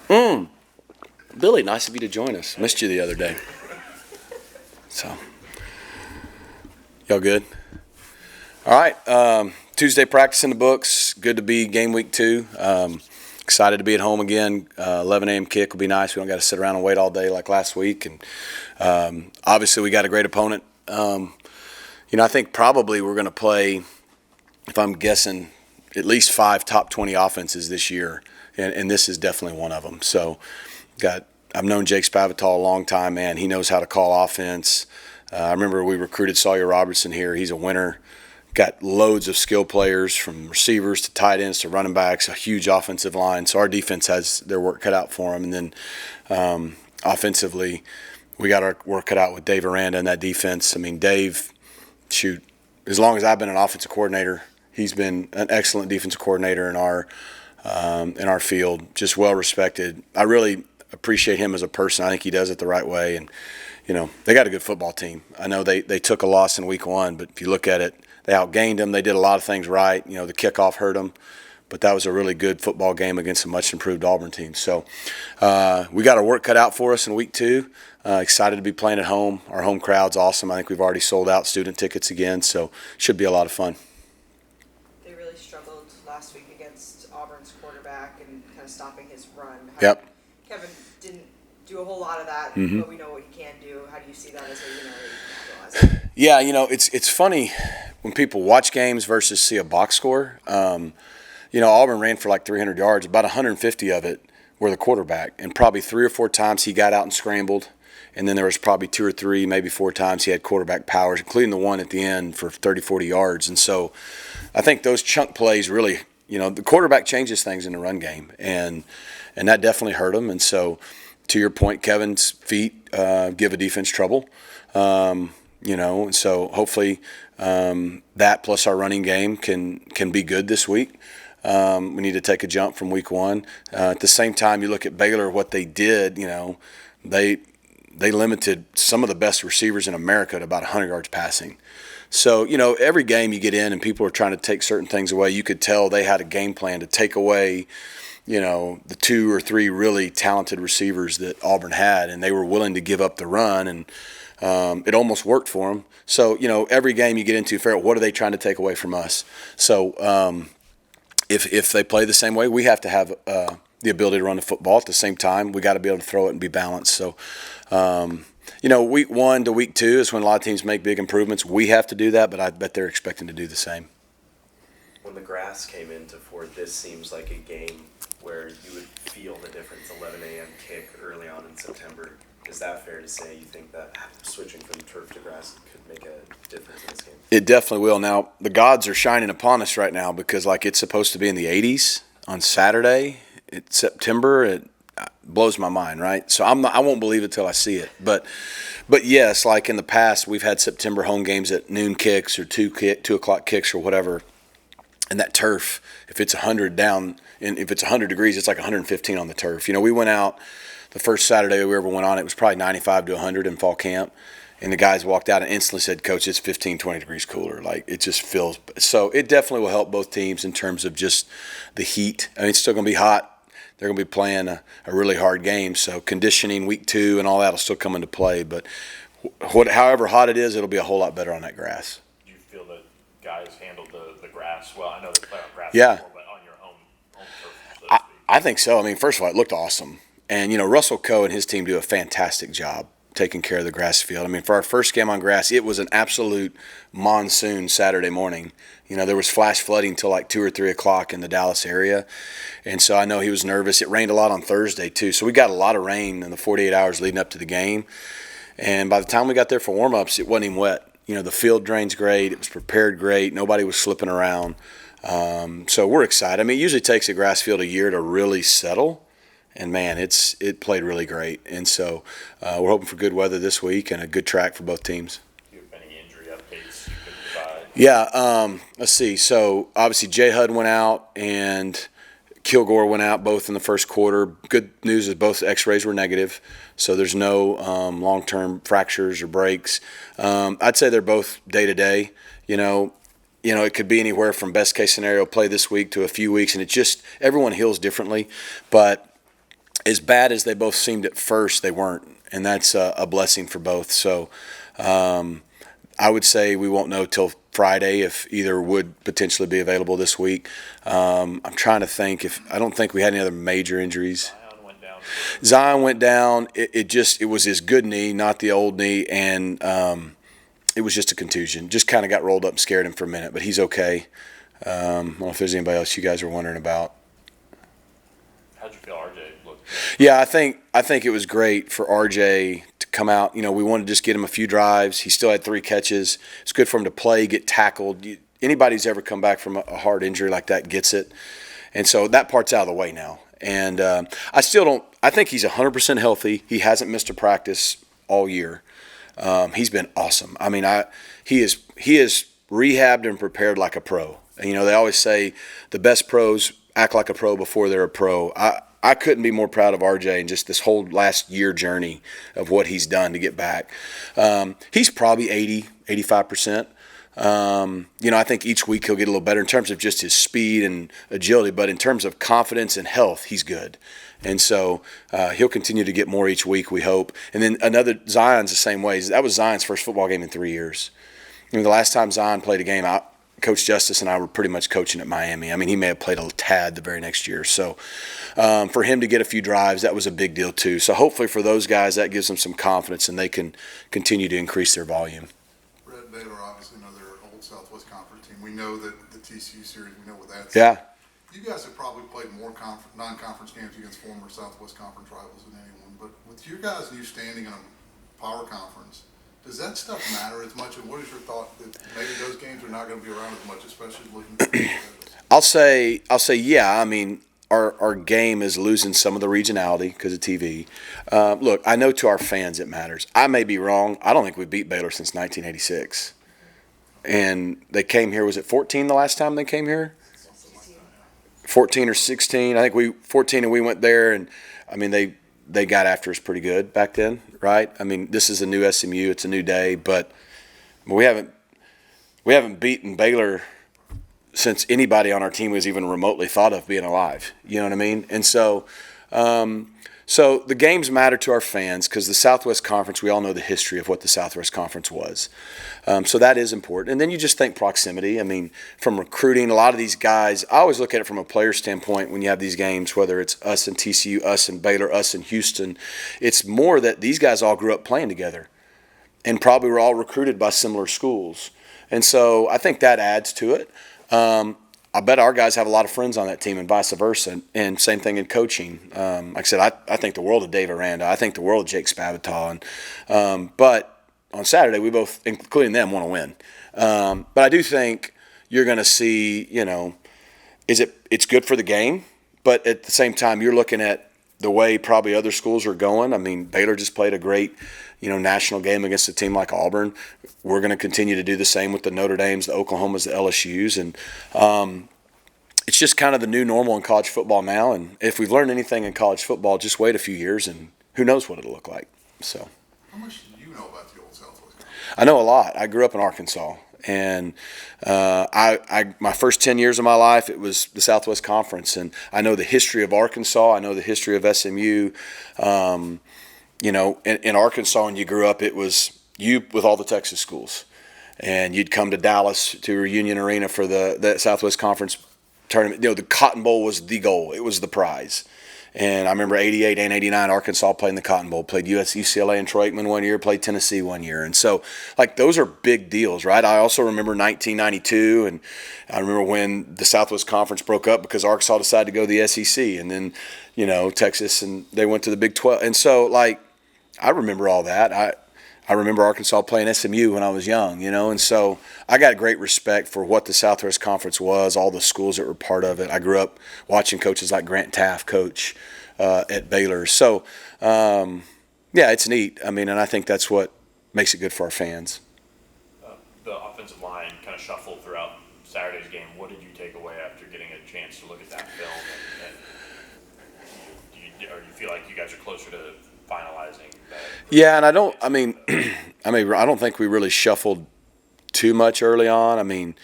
Billy, nice of you to join us. Missed you the other day. So, y'all good? All right. Tuesday practice in the books. Good to be game week 2. Excited to be at home again. 11 a.m. kick will be nice. We don't got to sit around and wait all day like last week. And obviously we got a great opponent. I think probably we're going to play, if I'm guessing, at least 5 top 20 offenses this year. And this is definitely one of them. So I've known Jake Spavital a long time, man. He knows how to call offense. I remember we recruited Sawyer Robertson here. He's a winner. Got loads of skill players from receivers to tight ends to running backs, a huge offensive line. So our defense has their work cut out for them. And then offensively, we got our work cut out with Dave Aranda and that defense. I mean, Dave, as long as I've been an offensive coordinator, he's been an excellent defensive coordinator in our field, just well respected. I really appreciate him as a person. I think he does it the right way. And, they got a good football team. I know they took a loss in week 1, but if you look at it, they outgained them. They did a lot of things right. The kickoff hurt them, but that was a really good football game against a much improved Auburn team. So we got our work cut out for us in week 2. Excited to be playing at home. Our home crowd's awesome. I think we've already sold out student tickets again, so should be a lot of fun. They really struggled last week against Auburn's quarterback and kind of stopping his run. Yep. Kevin didn't do a whole lot of that, Mm-hmm. but we know what he can do. How do you see that as a capitalize it? Yeah, it's funny when people watch games versus see a box score. Auburn ran for like 300 yards. About 150 of it were the quarterback, and probably 3 or 4 times he got out and scrambled, and then there was probably 2 or 3, maybe 4 times he had quarterback powers, including the one at the end for 30, 40 yards. And so I think those chunk plays really, the quarterback changes things in the run game, and that definitely hurt him. And so to your point, Kevin's feet give a defense trouble. And so hopefully that plus our running game can be good this week. We need to take a jump from week 1. At the same time, you look at Baylor, what they did, they limited some of the best receivers in America at about 100 yards passing. So, every game you get in and people are trying to take certain things away, you could tell they had a game plan to take away the 2 or 3 really talented receivers that Auburn had, and they were willing to give up the run, and it almost worked for them. So, every game you get into, what are they trying to take away from us? So, if they play the same way, we have to have the ability to run the football. At the same time, we got to be able to throw it and be balanced. So, week 1 to week 2 is when a lot of teams make big improvements. We have to do that, but I bet they're expecting to do the same. When the grass came into Ford, this seems like a game where you would feel the difference. 11 a.m. kick early on in September. Is that fair to say? You think that switching from turf to grass could make a difference in this game? It definitely will. Now, the gods are shining upon us right now because, it's supposed to be in the 80s on Saturday. It's September. It blows my mind, right? So I won't believe it till I see it. But yes, like in the past, we've had September home games at noon kicks or 2 o'clock kicks or whatever. And that turf, if it's 100 down, and if it's 100 degrees, it's like 115 on the turf. We went out the first Saturday we ever went on, it was probably 95 to 100 in fall camp. And the guys walked out and instantly said, Coach, it's 15, 20 degrees cooler. It just feels – so it definitely will help both teams in terms of just the heat. I mean, it's still going to be hot. They're going to be playing a really hard game. So conditioning week 2 and all that will still come into play. But however hot it is, it'll be a whole lot better on that grass. Do you feel that guys handled the grass well? I know they play on grass before, but on your home turf, so to speak. I think so. I mean, first of all, it looked awesome. And, Russell Coe and his team do a fantastic job taking care of the grass field. I mean, for our first game on grass, it was an absolute monsoon Saturday morning. There was flash flooding till like 2 or 3 o'clock in the Dallas area. And so I know he was nervous. It rained a lot on Thursday, too. So we got a lot of rain in the 48 hours leading up to the game. And by the time we got there for warm-ups, it wasn't even wet. The field drains great. It was prepared great. Nobody was slipping around. So we're excited. I mean, it usually takes a grass field a year to really settle. And, man, it played really great. And so we're hoping for good weather this week and a good track for both teams. Do you have any injury updates you could provide? Yeah, let's see. So, obviously, J. Hud went out and Kilgore went out both in the first quarter. Good news is both x-rays were negative, so there's no long-term fractures or breaks. I'd say they're both day-to-day. It could be anywhere from best-case scenario play this week to a few weeks, and it just – everyone heals differently. But – as bad as they both seemed at first, they weren't, and that's a blessing for both. So I would say we won't know till Friday if either would potentially be available this week. I'm trying to think I don't think we had any other major injuries. Zion went down. It was his good knee, not the old knee, and it was just a contusion. Just kind of got rolled up and scared him for a minute, but he's okay. I don't know if there's anybody else you guys are wondering about. How'd you feel RJ looked? Yeah, I think it was great for RJ to come out. We wanted to just get him a few drives. He still had 3 catches. It's good for him to play, get tackled. Anybody who's ever come back from a hard injury like that gets it. And so that part's out of the way now. And I think he's 100% healthy. He hasn't missed a practice all year. He's been awesome. I mean, he is rehabbed and prepared like a pro. And, they always say the best pros act like a pro before they're a pro. I couldn't be more proud of RJ and just this whole last year journey of what he's done to get back. He's probably 85%. I think each week he'll get a little better in terms of just his speed and agility, but in terms of confidence and health, he's good. And so he'll continue to get more each week, we hope. And then Zion's the same way. That was Zion's first football game in 3 years. The last time Zion played a game, Coach Justice and I were pretty much coaching at Miami. I mean, he may have played a tad the very next year. So for him to get a few drives, that was a big deal too. So hopefully for those guys, that gives them some confidence and they can continue to increase their volume. Rhett, Baylor, obviously another old Southwest Conference team. We know that the TCU series, we know what that's. Yeah. You guys have probably played more non-conference games against former Southwest Conference rivals than anyone. But with your guys' new standing in a power conference, does that stuff matter as much? And what is your thought that maybe those games are not going to be around as much, especially looking at the I'll say, yeah. I mean, our game is losing some of the regionality because of TV. Look, I know to our fans it matters. I may be wrong. I don't think we beat Baylor since 1986. And they came here, was it 14 the last time they came here? 14 or 16. I think 14 and we went there, and I mean they got after us pretty good back then, right? I mean, this is a new SMU, it's a new day, but we haven't beaten Baylor since anybody on our team was even remotely thought of being alive. You know what I mean? And so so the games matter to our fans because the Southwest Conference, we all know the history of what the Southwest Conference was. So that is important. And then you just think proximity. I mean, from recruiting, a lot of these guys, I always look at it from a player standpoint when you have these games, whether it's us and TCU, us and Baylor, us and Houston. It's more that these guys all grew up playing together and probably were all recruited by similar schools. And so I think that adds to it. I bet our guys have a lot of friends on that team and vice versa, and same thing in coaching. Like I said, I think the world of Dave Aranda. I think the world of Jake Spavital. But on Saturday, we both, including them, want to win. But I do think you're going to see, it's good for the game, but at the same time, you're looking at the way probably other schools are going. I mean, Baylor just played a great national game against a team like Auburn. We're going to continue to do the same with the Notre Dames, the Oklahomas, the LSUs. And it's just kind of the new normal in college football now. And if we've learned anything in college football, just wait a few years and who knows what it'll look like. So, how much do you know about the old Southwest Conference? I know a lot. I grew up in Arkansas. And my first 10 years of my life, it was the Southwest Conference. And I know the history of Arkansas. I know the history of SMU. In Arkansas, when you grew up, it was you with all the Texas schools. And you'd come to Dallas to Reunion Arena for the Southwest Conference tournament. The Cotton Bowl was the goal. It was the prize. And I remember 88 and 89, Arkansas played in the Cotton Bowl, played UCLA and Troy Aikman one year, played Tennessee one year. And so, those are big deals, right? I also remember 1992, and I remember when the Southwest Conference broke up because Arkansas decided to go to the SEC, and then, Texas, and they went to the Big 12. And so, I remember all that. I remember Arkansas playing SMU when I was young, and so I got great respect for what the Southwest Conference was, all the schools that were part of it. I grew up watching coaches like Grant Taft coach at Baylor. So, it's neat. I mean, and I think that's what makes it good for our fans. The offensive line kind of shuffled throughout Saturday's game. What did you take away after getting a chance to look at that film? And do you feel like you guys are closer to finalizing that? Yeah, and I don't think we really shuffled too much early on. I mean,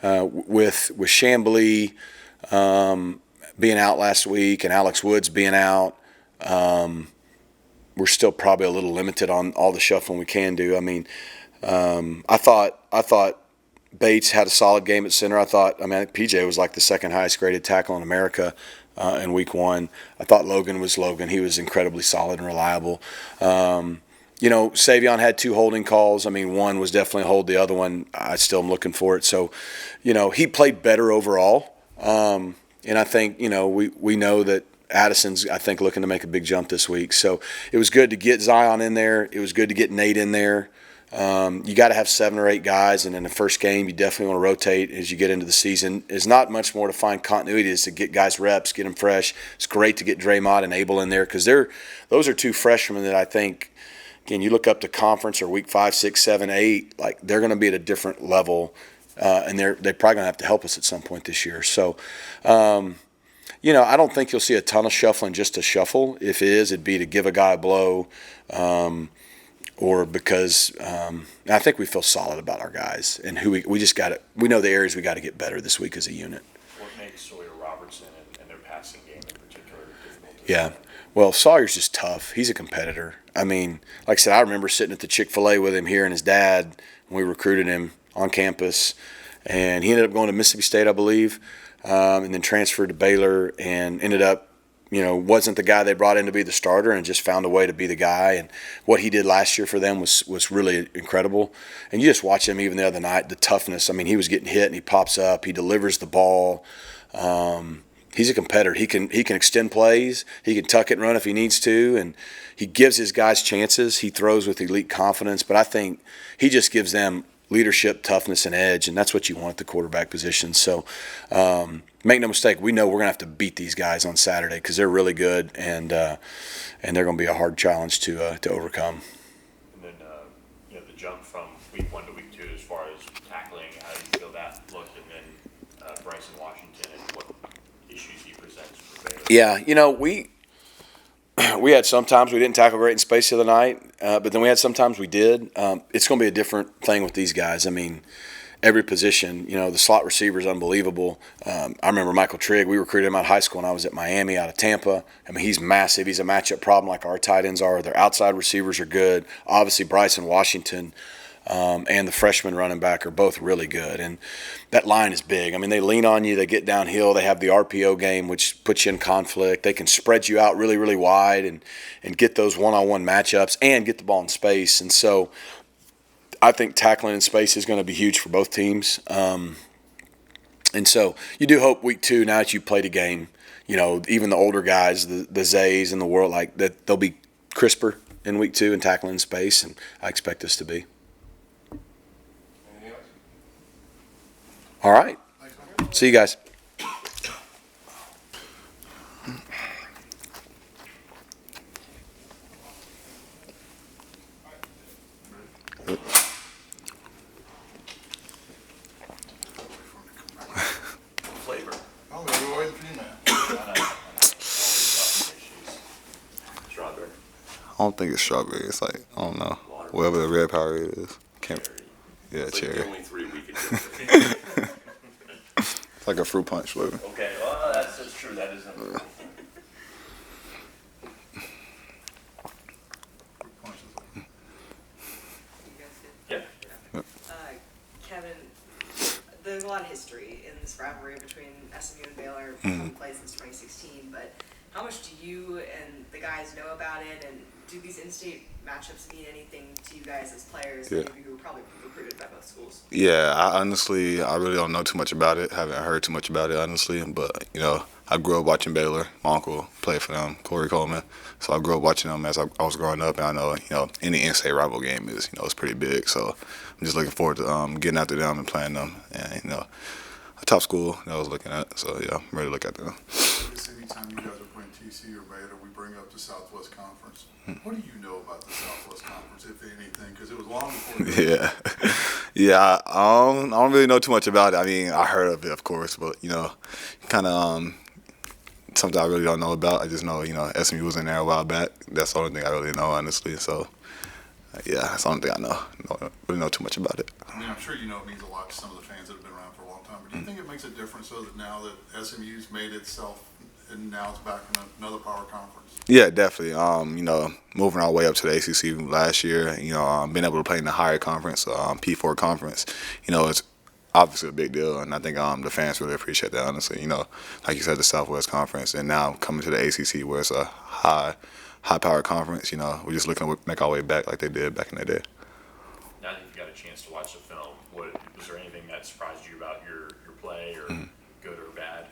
with Chamblee being out last week and Alex Woods being out, we're still probably a little limited on all the shuffling we can do. I mean, I thought Bates had a solid game at center. I think PJ was like the second highest graded tackle in America in week 1. I thought Logan was Logan. He was incredibly solid and reliable. Savion had 2 holding calls. I mean, one was definitely a hold. The other one, I still am looking for it. So, he played better overall. And I think, we know that Addison's, I think, looking to make a big jump this week. So it was good to get Zion in there. It was good to get Nate in there. You got to have 7 or 8 guys, and in the first game, you definitely want to rotate as you get into the season. There's not much more to find continuity. Is to get guys reps, get them fresh. It's great to get Draymond and Abel in there because those are 2 freshmen that I think, again, you look up to conference or week 5, 6, 7, 8, like they're going to be at a different level, and they're probably going to have to help us at some point this year. So, I don't think you'll see a ton of shuffling just to shuffle. If it is, it'd be to give a guy a blow. Or because I think we feel solid about our guys and who we just got to. We know the areas we got to get better this week as a unit. What makes Sawyer Robertson and their passing game in particular difficult? Yeah, well, Sawyer's just tough. He's a competitor. I mean, like I said, I remember sitting at the Chick-fil-A with him here and his dad when we recruited him on campus, and he ended up going to Mississippi State, I believe, and then transferred to Baylor and ended up. Wasn't the guy they brought in to be the starter and just found a way to be the guy. And what he did last year for them was really incredible. And you just watch him even the other night, the toughness. I mean, he was getting hit and he pops up. He delivers the ball. He's a competitor. He can extend plays. He can tuck it and run if he needs to. And he gives his guys chances. He throws with elite confidence. But I think he just gives them leadership, toughness, and edge, and that's what you want at the quarterback position. So make no mistake, we know we're going to have to beat these guys on Saturday because they're really good, and they're going to be a hard challenge to overcome. And then, the jump from week 1 to week 2 as far as tackling, how do you feel that looked? And then Bryson Washington and what issues he presents for Baylor? Yeah, we had sometimes we didn't tackle great in space the other night, but then we had sometimes we did. It's going to be a different thing with these guys. I mean, every position, the slot receiver is unbelievable. I remember Michael Trigg. We recruited him out of high school, and I was at Miami out of Tampa. I mean, he's massive. He's a matchup problem like our tight ends are. Their outside receivers are good. Obviously, Bryson Washington and the freshman running back are both really good. And that line is big. I mean, they lean on you. They get downhill. They have the RPO game, which puts you in conflict. They can spread you out really, really wide and get those one-on-one matchups and get the ball in space. And so I think tackling in space is going to be huge for both teams. And so you do hope week 2, now that you played a game, even the older guys, the Zays in the world, like that, they'll be crisper in week 2 and tackling in space, and I expect us to be. All right. See you guys. Flavor. Oh, we're waiting for you, man. Strawberry. I don't think it's strawberry. It's like, I don't know. Whatever the red powder is. Can't. Yeah, It's like cherry. the only 3 we could do. It's like a fruit punch flavor. Okay, well, that's true. That is number 1. You guys good? Yeah. Kevin, there's a lot of history in this rivalry between SMU and Baylor. We've played since 2016, but how much do you and the guys know about it, and do these in-state matchups mean anything to you guys as players? Yeah. Many of you were probably recruited by both schools. Yeah, I really don't know too much about it. Haven't heard too much about it, honestly. But, I grew up watching Baylor. My uncle played for them, Corey Coleman. So I grew up watching them as I was growing up. And I know, any in-state rival game is, it's pretty big. So I'm just looking forward to getting after them and playing them. And, a top school that I was looking at. So, yeah, I'm ready to look at them. Anytime you guys are playing TC or Baylor, we bring up the Southwest Conference. What do you know about the Southwest Conference, if anything? Because it was long before. Yeah, I don't really know too much about it. I mean, I heard of it, of course, but kind of something I really don't know about. I just know SMU was in there a while back. That's the only thing I really know, honestly. So yeah, that's the only thing I know. Don't really know too much about it. I mean, I'm sure it means a lot to some of the fans that have been around for a long time. But do you think it makes a difference, though, that now that SMU's made itself and now it's back in another power conference. Yeah, definitely. You know, moving our way up to the ACC last year, you know, being able to play in the higher conference, P4 conference, you know, it's obviously a big deal, and I think the fans really appreciate that, honestly. You know, like you said, the Southwest Conference, and now coming to the ACC where it's a high-power conference, you know, we're just looking to make our way back like they did back in the day. Now that you've got a chance to watch the film, was there anything that surprised you about your play, or good or bad?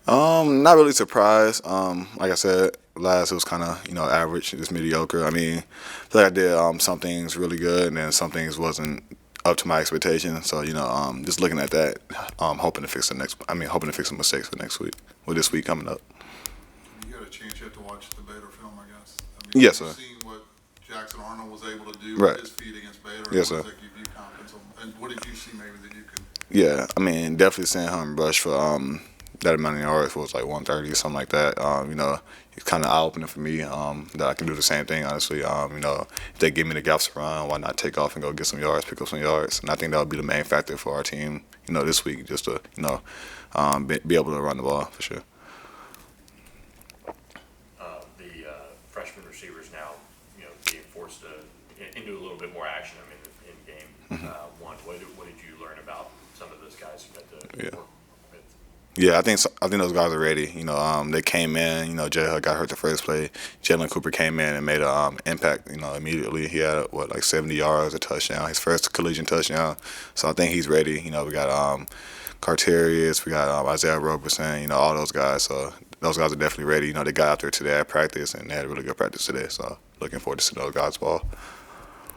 Not really surprised. Like I said, last it was kind of, you know, average, just mediocre. I mean, I feel like I did some things really good, and then some things wasn't up to my expectations. So, you know, just looking at that, hoping to fix hoping to fix some mistakes for next week, or this week coming up. You got a chance yet to watch the Baylor film, I guess. I mean, Yes, you've sir. seen what Jackson Arnold was able to do Right. with his feet against Baylor. Yes, What sir. does that give you confidence on? And what did you see maybe that you could? Yeah, I mean, definitely seeing him rush for that amount of yards was like 130 or something like that. You know, it's kind of eye-opening for me that I can do the same thing, honestly. You know, if they give me the gaps to run, why not take off and go get some yards, pick up some yards? And I think that would be the main factor for our team, you know, this week, just to, you know, be able to run the ball for sure. The freshman receivers now, you know, being forced into a little bit more action. I mean, in game one, what did you learn about some of those guys you got to Yeah. work with? Yeah, I think those guys are ready. You know, they came in. You know, J. Hud got hurt the first play. Jalen Cooper came in and made an impact. You know, immediately he had like 70 yards, a touchdown, his first collision touchdown. So I think he's ready. You know, we got Carterius, we got Isaiah Roberson. You know, all those guys. So those guys are definitely ready. You know, they got out there today at practice, and they had a really good practice today. So looking forward to seeing those guys ball.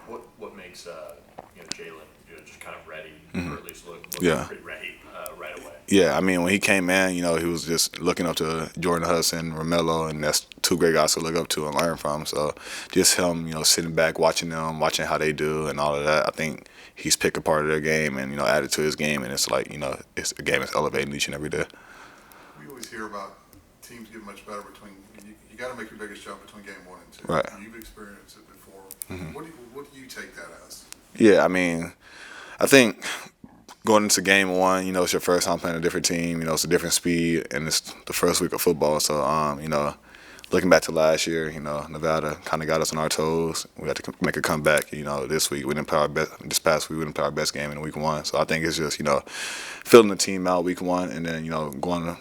What makes you know, Jalen, you know, just kind of ready, or at least look Yeah. pretty ready right away? Yeah, I mean, when he came in, you know, he was just looking up to Jordan Hudson, Romello, and that's two great guys to look up to and learn from. So just him, you know, sitting back, watching them, watching how they do and all of that, I think he's picked a part of their game and, you know, added to his game. And it's like, you know, it's a game that's elevating each and every day. We always hear about teams getting much better between. You got to make your biggest jump between game 1 and 2. Right. You've experienced it before. What do you take that as? Yeah, I mean, I think going into game 1, you know, it's your first time playing a different team. You know, it's a different speed, and it's the first week of football. So, you know, looking back to last year, you know, Nevada kind of got us on our toes. We had to make a comeback. You know, this week we didn't play our best. This past week we didn't play our best game in week 1. So I think it's just, you know, filling the team out week 1, and then, you know, going to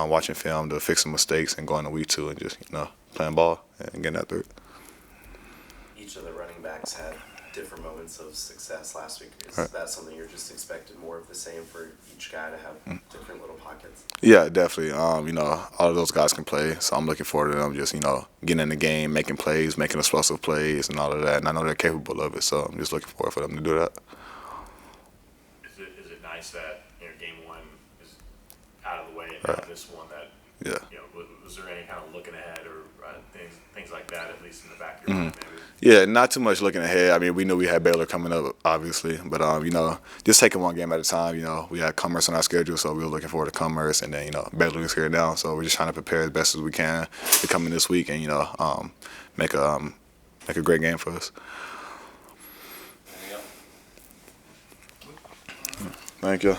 watching film to fix some mistakes, and going to week 2 and just, you know, playing ball and getting after it. Each of the running backs had different moments of success last week. Is Right. that something you're just expecting more of the same for each guy to have different little pockets? Yeah, definitely. You know, all of those guys can play, so I'm looking forward to them just, you know, getting in the game, making plays, making explosive plays, and all of that. And I know they're capable of it, so I'm just looking forward for them to do that. Is it nice that, you know, game 1 is out of the way, and Right. now this one that, Yeah. you know, was there any kind of looking ahead or things like that, at least in the back of your mind, maybe? Yeah, not too much looking ahead. I mean, we knew we had Baylor coming up, obviously, but you know, just taking one game at a time. You know, we had Commerce on our schedule, so we were looking forward to Commerce, and then, you know, Baylor is here now, so we're just trying to prepare as best as we can to come in this week and, you know, make a great game for us. Thank you.